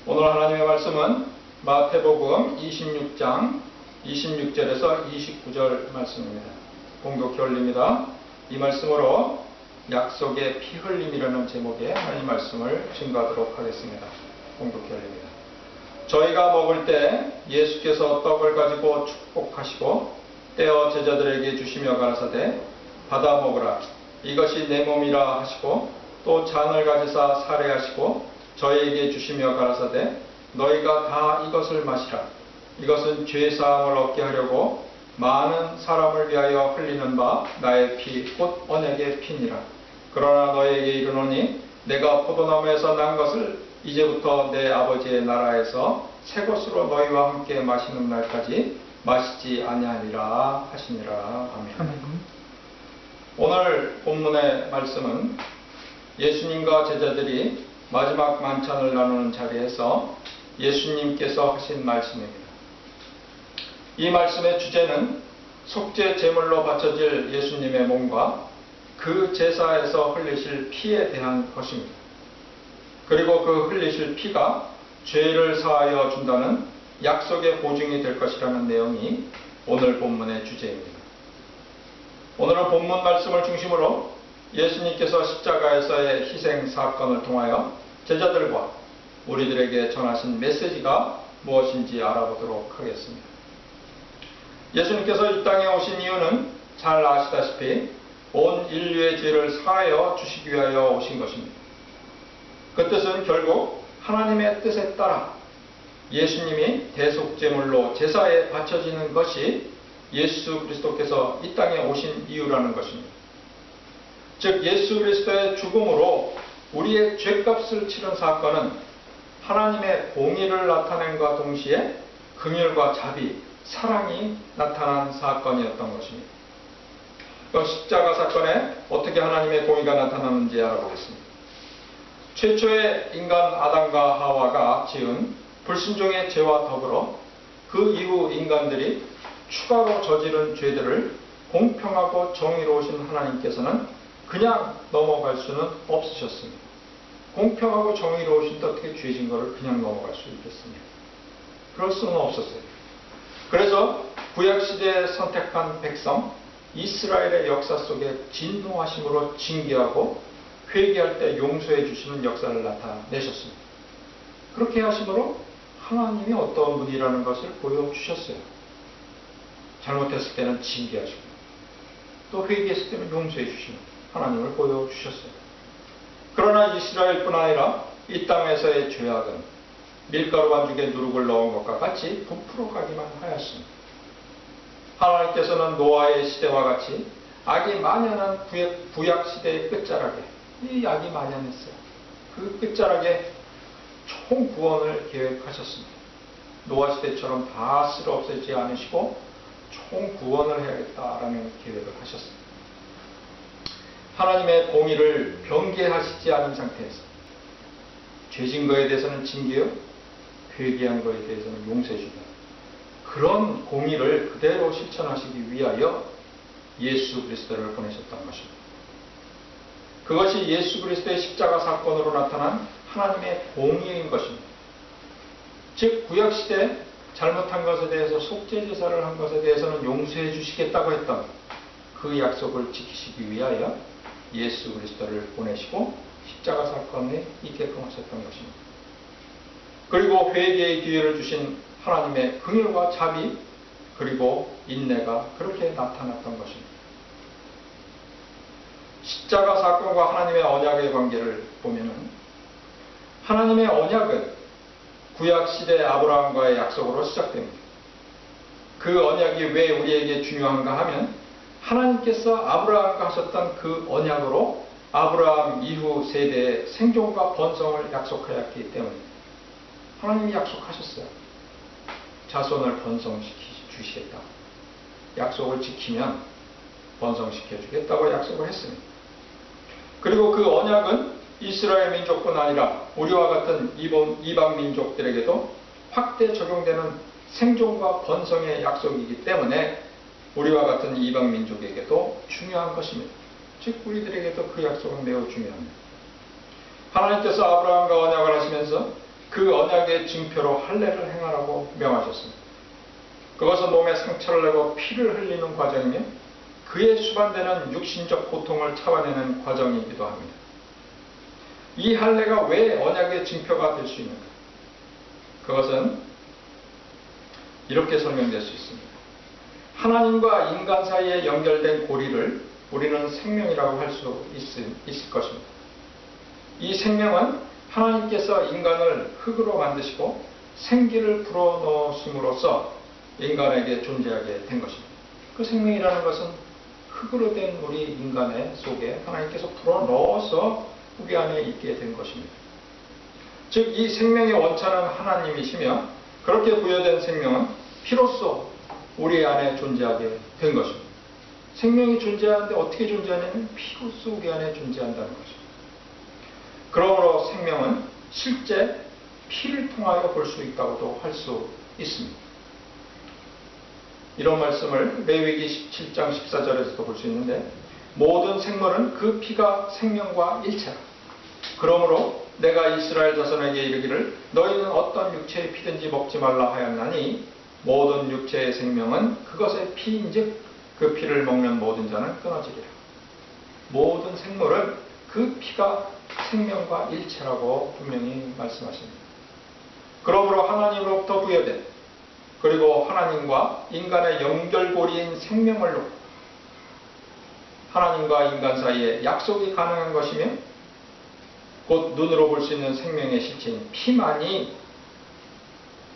오늘 하나님의 말씀은 마태복음 26장 26절에서 29절 말씀입니다. 공독해 올립니다. 이 말씀으로 약속의 피 흘림이라는 제목의 하나님 말씀을 증거하도록 하겠습니다. 공독해 올립니다. 저희가 먹을 때 예수께서 떡을 가지고 축복하시고 떼어 제자들에게 주시며 가라사대 받아 먹으라 이것이 내 몸이라 하시고 또 잔을 가지사 사례하시고 저희에게 주시며 가라사대 너희가 다 이것을 마시라 이것은 죄사함을 얻게 하려고 많은 사람을 위하여 흘리는 바 나의 피 곧 언약의 피니라. 그러나 너희에게 이르노니 내가 포도나무에서 난 것을 이제부터 내 아버지의 나라에서 새 것으로 너희와 함께 마시는 날까지 마시지 아니하리라 하시니라. 아멘. 오늘 본문의 말씀은 예수님과 제자들이 마지막 만찬을 나누는 자리에서 예수님께서 하신 말씀입니다. 이 말씀의 주제는 속죄 제물로 바쳐질 예수님의 몸과 그 제사에서 흘리실 피에 대한 것입니다. 그리고 그 흘리실 피가 죄를 사하여 준다는 약속의 보증이 될 것이라는 내용이 오늘 본문의 주제입니다. 오늘은 본문 말씀을 중심으로 예수님께서 십자가에서의 희생 사건을 통하여 제자들과 우리들에게 전하신 메시지가 무엇인지 알아보도록 하겠습니다. 예수님께서 이 땅에 오신 이유는 잘 아시다시피 온 인류의 죄를 사하여 주시기 위하여 오신 것입니다. 그 뜻은 결국 하나님의 뜻에 따라 예수님이 대속제물로 제사에 바쳐지는 것이 예수 그리스도께서 이 땅에 오신 이유라는 것입니다. 즉 예수 그리스도의 죽음으로 우리의 죄값을 치른 사건은 하나님의 공의를 나타낸과 동시에 긍휼과 자비, 사랑이 나타난 사건이었던 것입니다. 그 십자가 사건에 어떻게 하나님의 공의가 나타나는지 알아보겠습니다. 최초의 인간 아담과 하와가 지은 불순종의 죄와 더불어 그 이후 인간들이 추가로 저지른 죄들을 공평하고 정의로우신 하나님께서는 그냥 넘어갈 수는 없으셨습니다. 공평하고 정의로우신데 어떻게 죄진 것을 그냥 넘어갈 수 있겠습니까? 그럴 수는 없었어요. 그래서 구약시대에 선택한 백성 이스라엘의 역사 속에 진노하심으로 징계하고 회개할 때 용서해 주시는 역사를 나타내셨습니다. 그렇게 하심으로 하나님이 어떤 분이라는 것을 보여주셨어요. 잘못했을 때는 징계하시고 또 회개했을 때는 용서해 주시는 하나님을 보여주셨어요. 그러나 이스라엘뿐 아니라 이 땅에서의 죄악은 밀가루 반죽에 누룩을 넣은 것과 같이 부풀어 가기만 하였습니다. 하나님께서는 노아의 시대와 같이 악이 만연한 구약 시대의 끝자락에 이 악이 만연했어요. 그 끝자락에 총구원을 계획하셨습니다. 노아 시대처럼 다 쓸어 없애지 않으시고 총구원을 해야겠다라는 계획을 하셨습니다. 하나님의 공의를 변개하시지 않은 상태에서 죄진 거에 대해서는 징계요, 회개한 거에 대해서는 용서해 준다. 그런 공의를 그대로 실천하시기 위하여 예수 그리스도를 보내셨던 것입니다. 그것이 예수 그리스도의 십자가 사건으로 나타난 하나님의 공의인 것입니다. 즉 구약시대 잘못한 것에 대해서 속죄 제사를 한 것에 대해서는 용서해 주시겠다고 했던 그 약속을 지키시기 위하여 예수 그리스도를 보내시고 십자가 사건에 있게끔 하셨던 것입니다. 그리고 회개의 기회를 주신 하나님의 긍휼과 자비 그리고 인내가 그렇게 나타났던 것입니다. 십자가 사건과 하나님의 언약의 관계를 보면은 하나님의 언약은 구약시대 아브라함과의 약속으로 시작됩니다. 그 언약이 왜 우리에게 중요한가 하면 하나님께서 아브라함과 하셨던 그 언약으로 아브라함 이후 세대의 생존과 번성을 약속하였기 때문입니다. 하나님이 약속하셨어요. 자손을 번성시켜 주시겠다. 약속을 지키면 번성시켜 주겠다고 약속을 했습니다. 그리고 그 언약은 이스라엘 민족뿐 아니라 우리와 같은 이방 민족들에게도 확대 적용되는 생존과 번성의 약속이기 때문에 우리와 같은 이방 민족에게도 중요한 것입니다. 즉 우리들에게도 그 약속은 매우 중요합니다. 하나님께서 아브라함과 언약을 하시면서 그 언약의 증표로 할례를 행하라고 명하셨습니다. 그것은 몸에 상처를 내고 피를 흘리는 과정이며 그에 수반되는 육신적 고통을 참아내는 과정이기도 합니다. 이 할례가 왜 언약의 증표가 될 수 있는가? 그것은 이렇게 설명될 수 있습니다. 하나님과 인간 사이에 연결된 고리를 우리는 생명이라고 할 수 있을 것입니다. 이 생명은 하나님께서 인간을 흙으로 만드시고 생기를 불어넣으심으로써 인간에게 존재하게 된 것입니다. 그 생명이라는 것은 흙으로 된 우리 인간의 속에 하나님께서 불어넣어서 우리 안에 있게 된 것입니다. 즉 이 생명의 원천은 하나님이시며 그렇게 부여된 생명은 피로써 우리 안에 존재하게 된 것입니다. 생명이 존재하는데 어떻게 존재하냐면 피로써 우리 안에 존재한다는 것입니다. 그러므로 생명은 실제 피를 통하여 볼 수 있다고도 할 수 있습니다. 이런 말씀을 레위기 17장 14절에서도 볼 수 있는데 모든 생물은 그 피가 생명과 일체라. 그러므로 내가 이스라엘 자손에게 이르기를 너희는 어떤 육체의 피든지 먹지 말라 하였나니 모든 육체의 생명은 그것의 피인즉 그 피를 먹는 모든 자는 끊어지리라. 모든 생물은 그 피가 생명과 일체라고 분명히 말씀하십니다. 그러므로 하나님으로부터 부여된 그리고 하나님과 인간의 연결고리인 생명을 놓고 하나님과 인간 사이에 약속이 가능한 것이며 곧 눈으로 볼 수 있는 생명의 실체인 피만이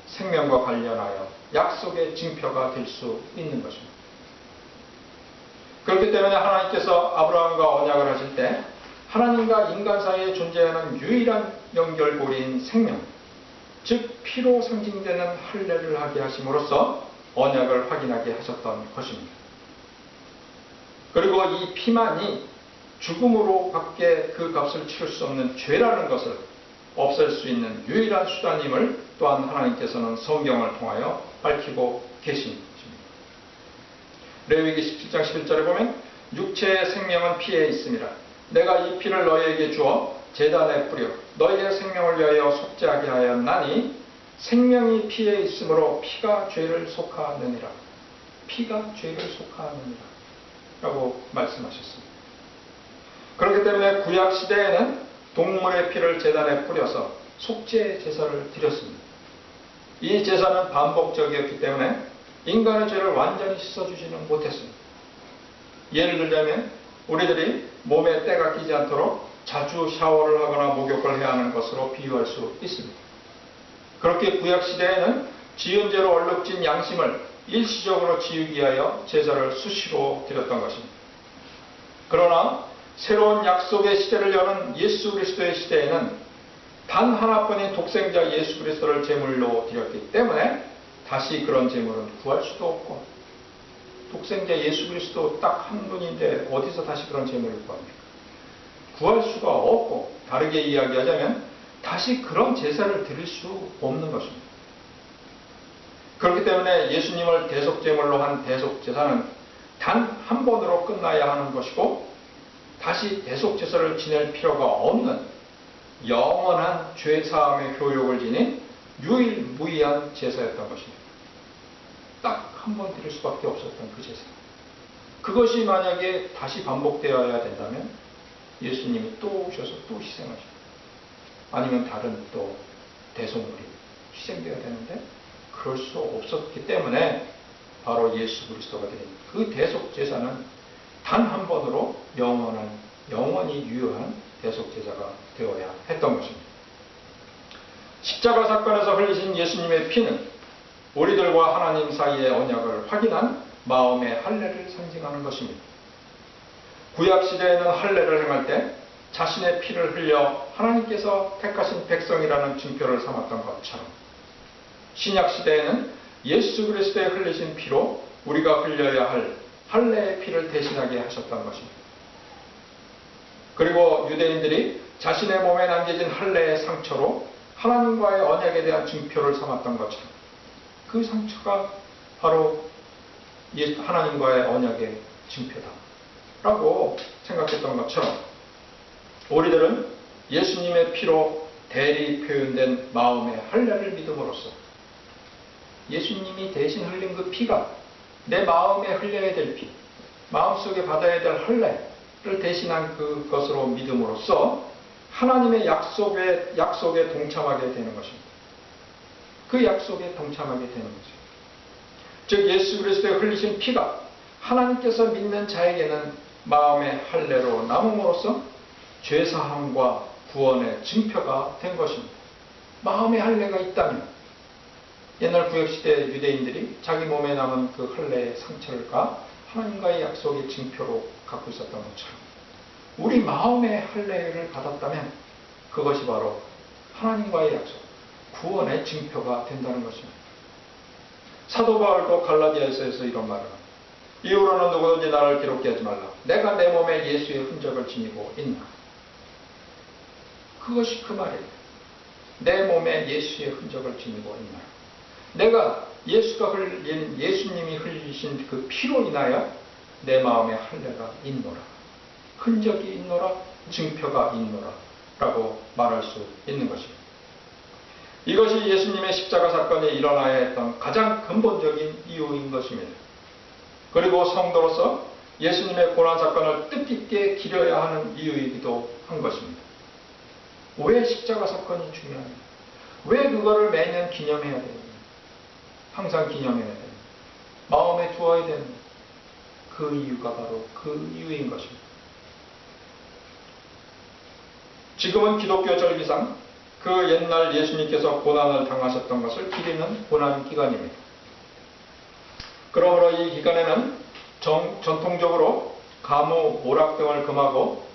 생명과 관련하여 약속의 징표가 될 수 있는 것입니다. 그렇기 때문에 하나님께서 아브라함과 언약을 하실 때 하나님과 인간 사이에 존재하는 유일한 연결고리인 생명, 즉 피로 상징되는 할례를 하게 하심으로써 언약을 확인하게 하셨던 것입니다. 그리고 이 피만이 죽음으로 밖에 그 값을 치를 수 없는 죄라는 것을 없앨 수 있는 유일한 수단임을 또한 하나님께서는 성경을 통하여 밝히고 계신 것입니다. 레위기 17장 11절에 보면 육체의 생명은 피에 있음이라. 내가 이 피를 너희에게 주어 제단에 뿌려 너희의 생명을 위하여 속죄하게 하였나니 생명이 피에 있으므로 피가 죄를 속하느니라. 피가 죄를 속하느니라 라고 말씀하셨습니다. 그렇기 때문에 구약시대에는 동물의 피를 제단에 뿌려서 속죄 제사를 드렸습니다. 이 제사는 반복적이었기 때문에 인간의 죄를 완전히 씻어주지는 못했습니다. 예를 들자면 우리들이 몸에 때가 끼지 않도록 자주 샤워를 하거나 목욕을 해야 하는 것으로 비유할 수 있습니다. 그렇게 구약시대에는 지은 죄로 얼룩진 양심을 일시적으로 지우기 위하여 제사를 수시로 드렸던 것입니다. 그러나 새로운 약속의 시대를 여는 예수 그리스도의 시대에는 단 하나뿐인 독생자 예수 그리스도를 제물로 드렸기 때문에 다시 그런 제물은 구할 수도 없고 독생자 예수 그리스도 딱 한 분인데 어디서 다시 그런 제물을 구합니까? 구할 수가 없고 다르게 이야기하자면 다시 그런 제사를 드릴 수 없는 것입니다. 그렇기 때문에 예수님을 대속제물로 한 대속제사는 단 한 번으로 끝나야 하는 것이고 다시 대속제사를 지낼 필요가 없는 영원한 죄사함의 효력을 지닌 유일무이한 제사였던 것입니다. 딱 한 번 드릴 수밖에 없었던 그 제사. 그것이 만약에 다시 반복되어야 된다면 예수님이 또 오셔서 또 희생하시고 아니면 다른 또 대속물이 희생되어야 되는데 그럴 수 없었기 때문에 바로 예수 그리스도가 드린 그 대속제사는 단 한 번으로 영원히 유효한 대속제사가 되어야 했던 것입니다. 십자가 사건에서 흘리신 예수님의 피는 우리들과 하나님 사이의 언약을 확인한 마음의 할례를 상징하는 것입니다. 구약시대에는 할례를 행할 때 자신의 피를 흘려 하나님께서 택하신 백성이라는 증표를 삼았던 것처럼 신약시대에는 예수 그리스도의 흘리신 피로 우리가 흘려야 할 할례의 피를 대신하게 하셨던 것입니다. 그리고 유대인들이 자신의 몸에 남겨진 할례의 상처로 하나님과의 언약에 대한 증표를 삼았던 것처럼 그 상처가 바로 하나님과의 언약의 증표다 라고 생각했던 것처럼 우리들은 예수님의 피로 대리 표현된 마음의 할례를 믿음으로써 예수님이 대신 흘린 그 피가 내 마음에 흘려야 될 피, 마음속에 받아야 될 할례를 대신한 그것으로 믿음으로써 하나님의 약속에 동참하게 되는 것입니다. 그 약속에 동참하게 되는 것입니다. 즉 예수 그리스도의 흘리신 피가 하나님께서 믿는 자에게는 마음의 할례로 남음으로써 죄사함과 구원의 증표가 된 것입니다. 마음의 할례가 있다면 옛날 구약시대 유대인들이 자기 몸에 남은 그 할례의 상처를가 하나님과의 약속의 증표로 갖고 있었던 것처럼 우리 마음의 할례를 받았다면 그것이 바로 하나님과의 약속, 구원의 증표가 된다는 것입니다. 사도 바울도 갈라디아서에서 이런 말을 합니다. 이후로는 누구든지 나를 기록게 하지 말라. 내가 내 몸에 예수의 흔적을 지니고 있나. 그것이 그 말이에요. 내 몸에 예수의 흔적을 지니고 있나. 내가 예수가 흘린, 예수님이 흘리신 그 피로 인하여 내 마음에 할례가 있노라. 흔적이 있노라. 증표가 있노라. 라고 말할 수 있는 것입니다. 이것이 예수님의 십자가 사건이 일어나야 했던 가장 근본적인 이유인 것입니다. 그리고 성도로서 예수님의 고난 사건을 뜻깊게 기려야 하는 이유이기도 한 것입니다. 왜 십자가 사건이 중요합니까? 왜 그거를 매년 기념해야 됩니까? 항상 기념해야 됩니다. 마음에 두어야 됩니다. 그 이유가 바로 그 이유인 것입니다. 지금은 기독교 절기상 그 옛날 예수님께서 고난을 당하셨던 것을 기리는 고난 기간입니다. 그러므로 이 기간에는 전통적으로 가무, 오락 등을 금하고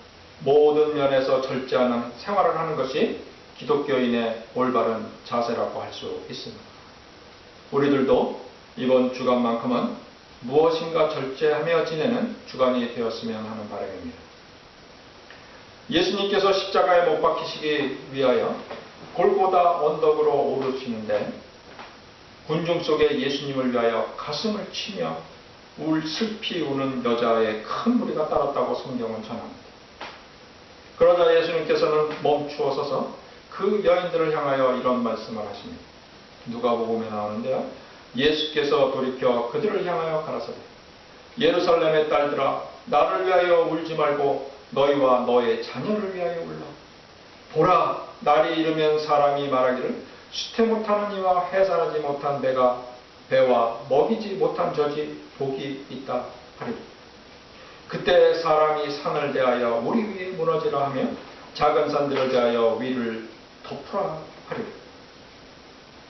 모든 면에서 절제하는 생활을 하는 것이 기독교인의 올바른 자세라고 할 수 있습니다. 우리들도 이번 주간만큼은 무엇인가 절제하며 지내는 주간이 되었으면 하는 바람입니다. 예수님께서 십자가에 못 박히시기 위하여 골고다 언덕으로 오르시는데 군중 속에 예수님을 위하여 가슴을 치며 슬피 우는 여자의 큰 무리가 따랐다고 성경은 전합니다. 그러자 예수님께서는 멈추어 서서 그 여인들을 향하여 이런 말씀을 하십니다. 누가복음에 나오는데요. 예수께서 돌이켜 그들을 향하여 가라사대 예루살렘의 딸들아 나를 위하여 울지 말고 너희와 너의 자녀를 위하여 울라. 보라 날이 이르면 사람이 말하기를 수태 못하는 이와 해산하지 못한 배와 먹이지 못한 젖이 복이 있다 하리라. 그때 사람이 산을 대하여 우리 위에 무너지라 하며 작은 산들을 대하여 위를 덮으라 하리라.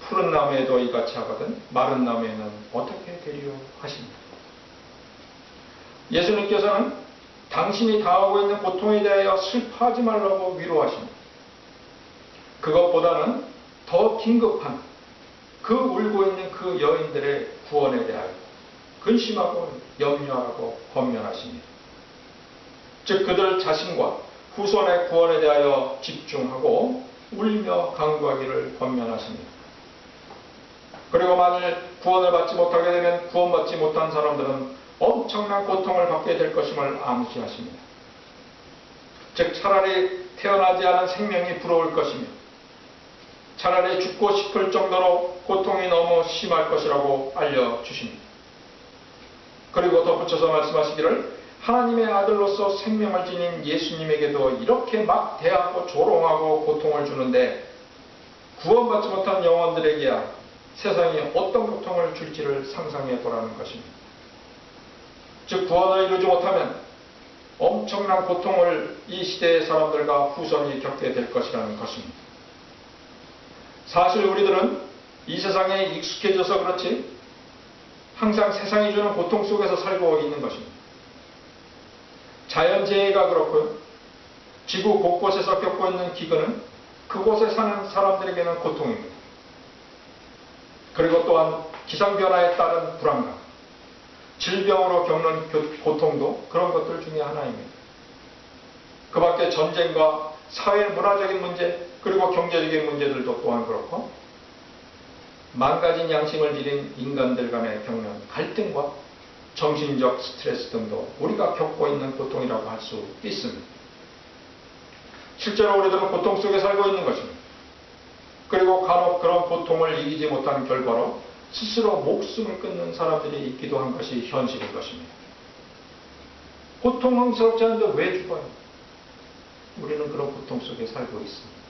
푸른 나무에도 이같이 하거든 마른 나무에는 어떻게 되리요 하십니다. 예수님께서는 당신이 당하고 있는 고통에 대하여 슬퍼하지 말라고 위로하십니다. 그것보다는 더 긴급한 그 울고 있는 그 여인들의 구원에 대하여 근심하고 염려하고 권면하십니다. 즉 그들 자신과 후손의 구원에 대하여 집중하고 울며 간구하기를 권면하십니다. 그리고 만일 구원을 받지 못하게 되면 구원받지 못한 사람들은 엄청난 고통을 받게 될 것임을 암시하십니다. 즉 차라리 태어나지 않은 생명이 부러울 것이며 차라리 죽고 싶을 정도로 고통이 너무 심할 것이라고 알려주십니다. 그리고 덧붙여서 말씀하시기를 하나님의 아들로서 생명을 지닌 예수님에게도 이렇게 막 대하고 조롱하고 고통을 주는데 구원받지 못한 영혼들에게야 세상이 어떤 고통을 줄지를 상상해 보라는 것입니다. 즉 구원을 이루지 못하면 엄청난 고통을 이 시대의 사람들과 후손이 겪게 될 것이라는 것입니다. 사실 우리들은 이 세상에 익숙해져서 그렇지 항상 세상이 주는 고통 속에서 살고 있는 것입니다. 자연재해가 그렇고요. 지구 곳곳에서 겪고 있는 기근은 그곳에 사는 사람들에게는 고통입니다. 그리고 또한 기상변화에 따른 불안감, 질병으로 겪는 고통도 그런 것들 중에 하나입니다. 그 밖에 전쟁과 사회 문화적인 문제 그리고 경제적인 문제들도 또한 그렇고 망가진 양심을 지닌 인간들 간에 겪는 갈등과 정신적 스트레스 등도 우리가 겪고 있는 고통이라고 할 수 있습니다. 실제로 우리들은 고통 속에 살고 있는 것입니다. 그리고 간혹 그런 고통을 이기지 못한 결과로 스스로 목숨을 끊는 사람들이 있기도 한 것이 현실인 것입니다. 고통스럽지 않은데 왜 죽어요? 우리는 그런 고통 속에 살고 있습니다.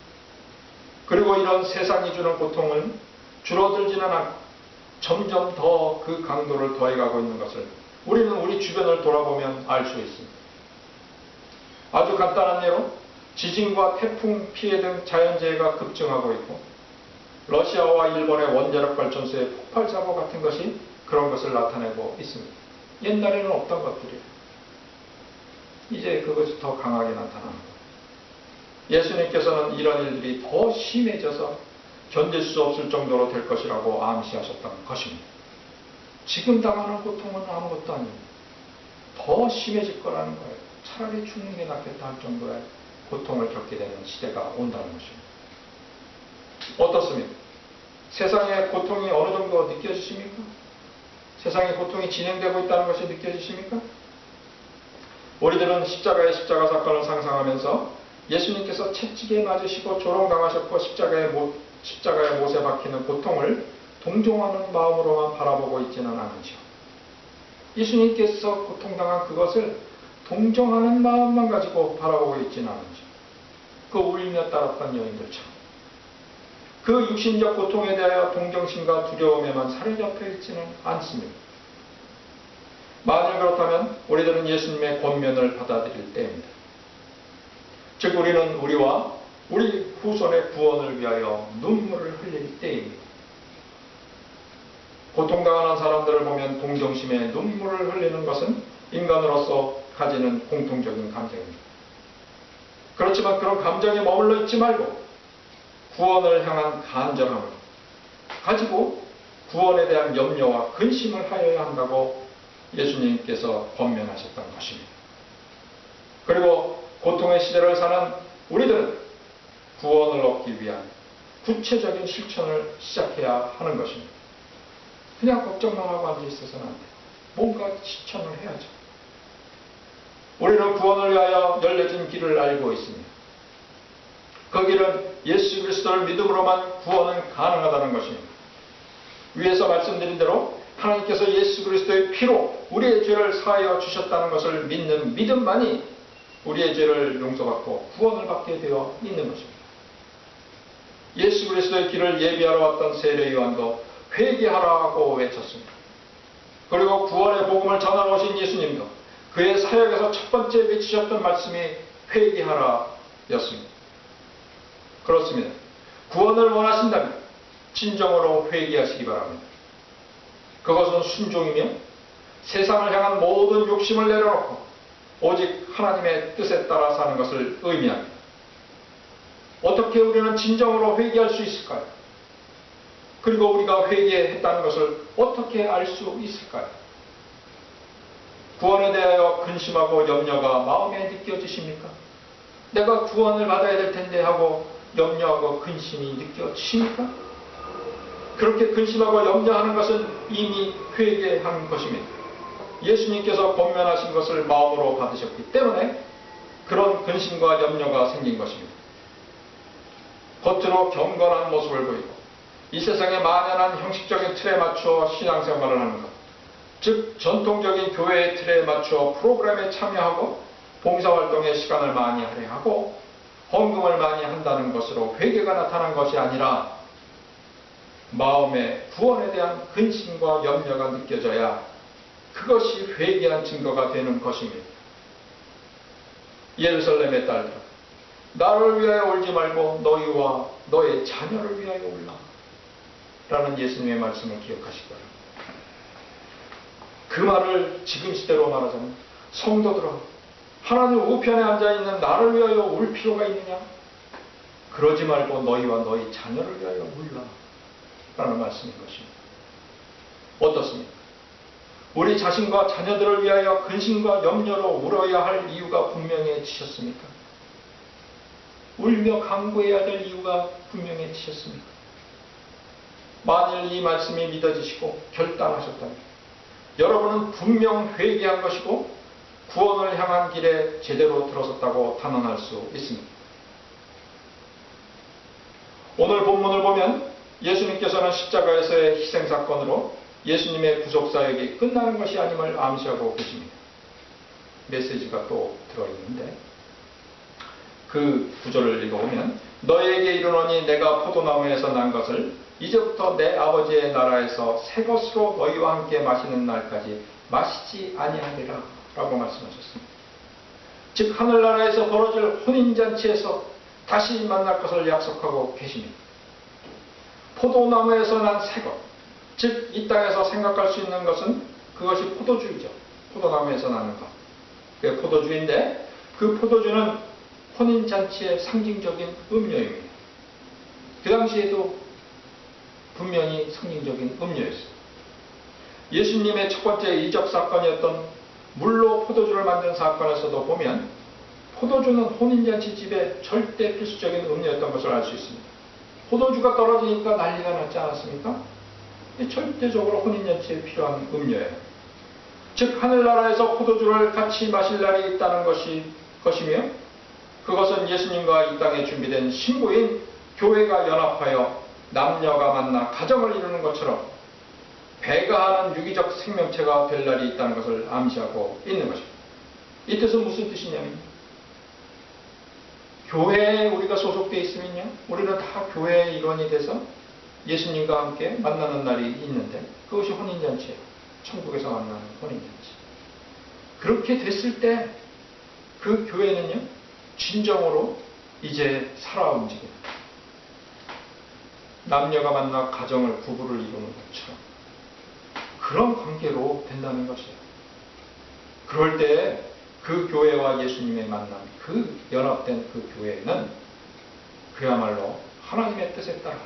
그리고 이런 세상이 주는 고통은 줄어들지는 않고 점점 더 그 강도를 더해가고 있는 것을 우리는 우리 주변을 돌아보면 알 수 있습니다. 아주 간단한 예로 지진과 태풍 피해 등 자연재해가 급증하고 있고, 러시아와 일본의 원자력 발전소의 폭발 사고 같은 것이 그런 것을 나타내고 있습니다. 옛날에는 없던 것들이에요. 이제 그것이 더 강하게 나타나는 거예요. 예수님께서는 이런 일들이 더 심해져서 견딜 수 없을 정도로 될 것이라고 암시하셨던 것입니다. 지금 당하는 고통은 아무것도 아닙니다. 더 심해질 거라는 거예요. 차라리 죽는 게 낫겠다 할 정도의 고통을 겪게 되는 시대가 온다는 것입니다. 어떻습니까? 세상의 고통이 어느 정도 느껴지십니까? 세상의 고통이 진행되고 있다는 것이 느껴지십니까? 우리들은 십자가 사건을 상상하면서 예수님께서 채찍에 맞으시고 조롱당하셨고 십자가에 못에 박히는 고통을 동정하는 마음으로만 바라보고 있지는 않으죠. 예수님께서 고통당한 그것을 동정하는 마음만 가지고 바라보고 있지는 않으죠. 그 울며 따랐던 여인들처럼 그 육신적 고통에 대하여 동정심과 두려움에만 사로잡혀 있지는 않습니다. 만일 그렇다면 우리들은 예수님의 권면을 받아들일 때입니다. 즉 우리는 우리와 우리 후손의 구원을 위하여 눈물을 흘릴 때입니다. 고통당하는 사람들을 보면 동정심에 눈물을 흘리는 것은 인간으로서 가지는 공통적인 감정입니다. 그렇지만 그런 감정에 머물러 있지 말고 구원을 향한 간절함을 가지고 구원에 대한 염려와 근심을 하여야 한다고 예수님께서 권면하셨던 것입니다. 그리고 고통의 시대를 사는 우리들은 구원을 얻기 위한 구체적인 실천을 시작해야 하는 것입니다. 그냥 걱정만 하고 앉아있어서는 안 돼요. 뭔가 실천을 해야죠. 우리는 구원을 위하여 열려진 길을 알고 있습니다. 그 길은 예수 그리스도를 믿음으로만 구원은 가능하다는 것입니다. 위에서 말씀드린 대로 하나님께서 예수 그리스도의 피로 우리의 죄를 사하여 주셨다는 것을 믿는 믿음만이 우리의 죄를 용서받고 구원을 받게 되어 있는 것입니다. 예수 그리스도의 길을 예비하러 왔던 세례 요한도 회개하라고 외쳤습니다. 그리고 구원의 복음을 전하러 오신 예수님도 그의 사역에서 첫 번째 외치셨던 말씀이 회개하라 였습니다. 그렇습니다. 구원을 원하신다면 진정으로 회개하시기 바랍니다. 그것은 순종이며 세상을 향한 모든 욕심을 내려놓고 오직 하나님의 뜻에 따라 사는 것을 의미합니다. 어떻게 우리는 진정으로 회개할 수 있을까요? 그리고 우리가 회개했다는 것을 어떻게 알 수 있을까요? 구원에 대하여 근심하고 염려가 마음에 느껴지십니까? 내가 구원을 받아야 될 텐데 하고 염려하고 근심이 느껴지십니까? 그렇게 근심하고 염려하는 것은 이미 회개한 것입니다. 예수님께서 권면하신 것을 마음으로 받으셨기 때문에 그런 근심과 염려가 생긴 것입니다. 겉으로 경건한 모습을 보이고 이 세상에 만연한 형식적인 틀에 맞추어 신앙생활을 하는 것, 즉 전통적인 교회의 틀에 맞추어 프로그램에 참여하고 봉사활동에 시간을 많이 할애하고 헌금을 많이 한다는 것으로 회개가 나타난 것이 아니라 마음에 구원에 대한 근심과 염려가 느껴져야 그것이 회개한 증거가 되는 것입니다. 예루살렘의 딸들아, 나를 위하여 울지 말고 너희와 너의 자녀를 위하여 울라 라는 예수님의 말씀을 기억하시기 바랍니다. 그 말을 지금 시대로 말하자면 성도들아, 하나님 우편에 앉아있는 나를 위하여 울 필요가 있느냐? 그러지 말고 너희와 너희 자녀를 위하여 울라 라는 말씀인 것입니다. 어떻습니까? 우리 자신과 자녀들을 위하여 근심과 염려로 울어야 할 이유가 분명해지셨습니까? 울며 간구해야 될 이유가 분명해지셨습니까? 만일 이 말씀이 믿어지시고 결단하셨다면 여러분은 분명 회개한 것이고 구원을 향한 길에 제대로 들어섰다고 단언할 수 있습니다. 오늘 본문을 보면 예수님께서는 십자가에서의 희생사건으로 예수님의 구속사역이 끝나는 것이 아님을 암시하고 계십니다. 메시지가 또 들어있는데 그 구절을 읽어보면 너에게 이르노니 내가 포도나무에서 난 것을 이제부터 내 아버지의 나라에서 새 것으로 너희와 함께 마시는 날까지 마시지 아니하리라 라고 말씀하셨습니다. 즉 하늘나라에서 벌어질 혼인잔치에서 다시 만날 것을 약속하고 계십니다. 포도나무에서 난 새 것, 즉 이 땅에서 생각할 수 있는 것은 그것이 포도주이죠. 포도나무에서 나는 것. 그게 포도주인데 그 포도주는 혼인잔치의 상징적인 음료입니다. 그 당시에도 분명히 상징적인 음료였어요. 예수님의 첫 번째 이적 사건이었던 물로 포도주를 만든 사건에서도 보면 포도주는 혼인잔치 집의 절대 필수적인 음료였던 것을 알 수 있습니다. 포도주가 떨어지니까 난리가 났지 않았습니까? 절대적으로 혼인잔치에 필요한 음료예요. 즉 하늘나라에서 포도주를 같이 마실 날이 있다는 것이며 그것은 예수님과 이 땅에 준비된 신부인 교회가 연합하여 남녀가 만나 가정을 이루는 것처럼 배가하는 유기적 생명체가 될 날이 있다는 것을 암시하고 있는 것입니다. 이 뜻은 무슨 뜻이냐면 교회에 우리가 소속되어 있으면요, 우리는 다 교회의 일원이 돼서 예수님과 함께 만나는 날이 있는데 그것이 혼인잔치예요. 천국에서 만나는 혼인잔치. 그렇게 됐을 때 그 교회는요, 진정으로 이제 살아 움직입니다. 남녀가 만나 가정을 부부를 이루는 것처럼 그런 관계로 된다는 것이에요. 그럴 때 그 교회와 예수님의 만남, 그 연합된 그 교회는 그야말로 하나님의 뜻에 따라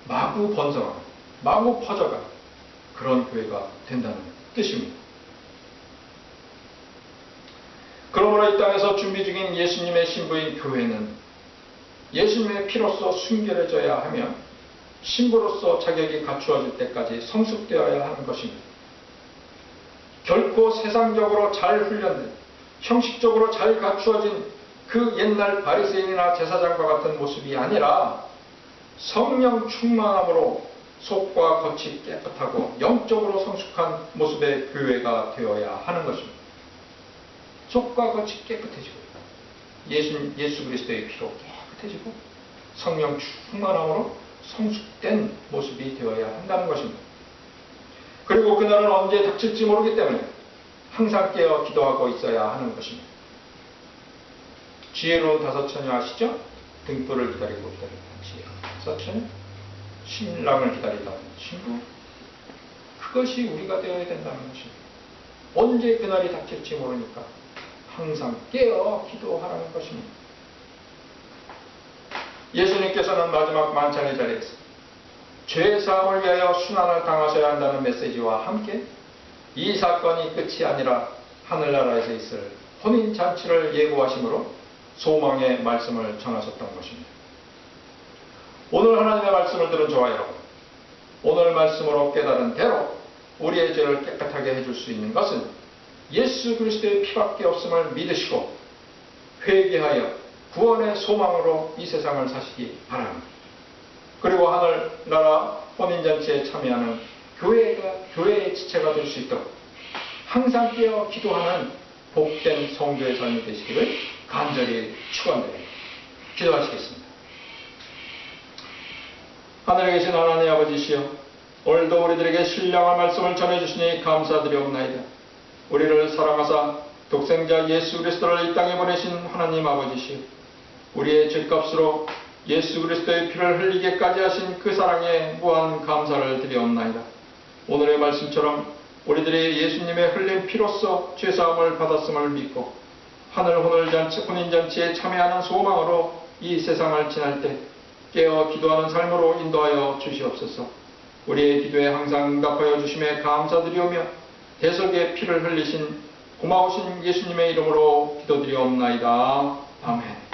마구 번성하고 마구 퍼져가는 그런 교회가 된다는 뜻입니다. 그러므로 이 땅에서 준비 중인 예수님의 신부인 교회는 예수님의 피로써 순결해져야 하며 신부로서 자격이 갖추어질 때까지 성숙되어야 하는 것입니다. 결코 세상적으로 잘 훈련된 형식적으로 잘 갖추어진 그 옛날 바리새인이나 제사장과 같은 모습이 아니라 성령 충만함으로 속과 겉이 깨끗하고 영적으로 성숙한 모습의 교회가 되어야 하는 것입니다. 속과 겉이 깨끗해지고 예수 그리스도의 피로 깨끗해지고 성령 충만함으로 성숙된 모습이 되어야 한다는 것입니다. 그리고 그날은 언제 닥칠지 모르기 때문에 항상 깨어 기도하고 있어야 하는 것입니다. 지혜로운 다섯 처녀 아시죠? 등불을 기다리고 기다리는 지혜로운 다섯 처녀, 신랑을 기다리던 신부, 그것이 우리가 되어야 된다는 것입니다. 언제 그날이 닥칠지 모르니까 항상 깨어 기도하라는 것입니다. 예수님께서는 마지막 만찬의 자리에서 죄사함을 위하여 순환을 당하셔야 한다는 메시지와 함께 이 사건이 끝이 아니라 하늘나라에서 있을 혼인잔치를 예고하심으로 소망의 말씀을 전하셨던 것입니다. 오늘 하나님의 말씀을 들은 저와 여러분, 오늘 말씀으로 깨달은 대로 우리의 죄를 깨끗하게 해줄 수 있는 것은 예수 그리스도의 피밖에 없음을 믿으시고 회개하여 구원의 소망으로 이 세상을 사시기 바랍니다. 그리고 하늘나라 혼인잔치에 참여하는 교회의 지체가 될 수 있도록 항상 깨어 기도하는 복된 성도의 삶이 되시기를 간절히 축원드립니다. 기도하시겠습니다. 하늘에 계신 하나님 아버지시여, 오늘도 우리들에게 신령한 말씀을 전해주시니 감사드리옵나이다. 우리를 사랑하사 독생자 예수 그리스도를 이 땅에 보내신 하나님 아버지시여, 우리의 죄값으로 예수 그리스도의 피를 흘리게까지 하신 그 사랑에 무한 감사를 드리옵나이다. 오늘의 말씀처럼 우리들이 예수님의 흘린 피로써 죄사함을 받았음을 믿고 하늘 혼인잔치에 참여하는 소망으로 이 세상을 지날 때 깨어 기도하는 삶으로 인도하여 주시옵소서. 우리의 기도에 항상 응답하여 주심에 감사드리오며 대속의 피를 흘리신 고마우신 예수님의 이름으로 기도드리옵나이다. 아멘.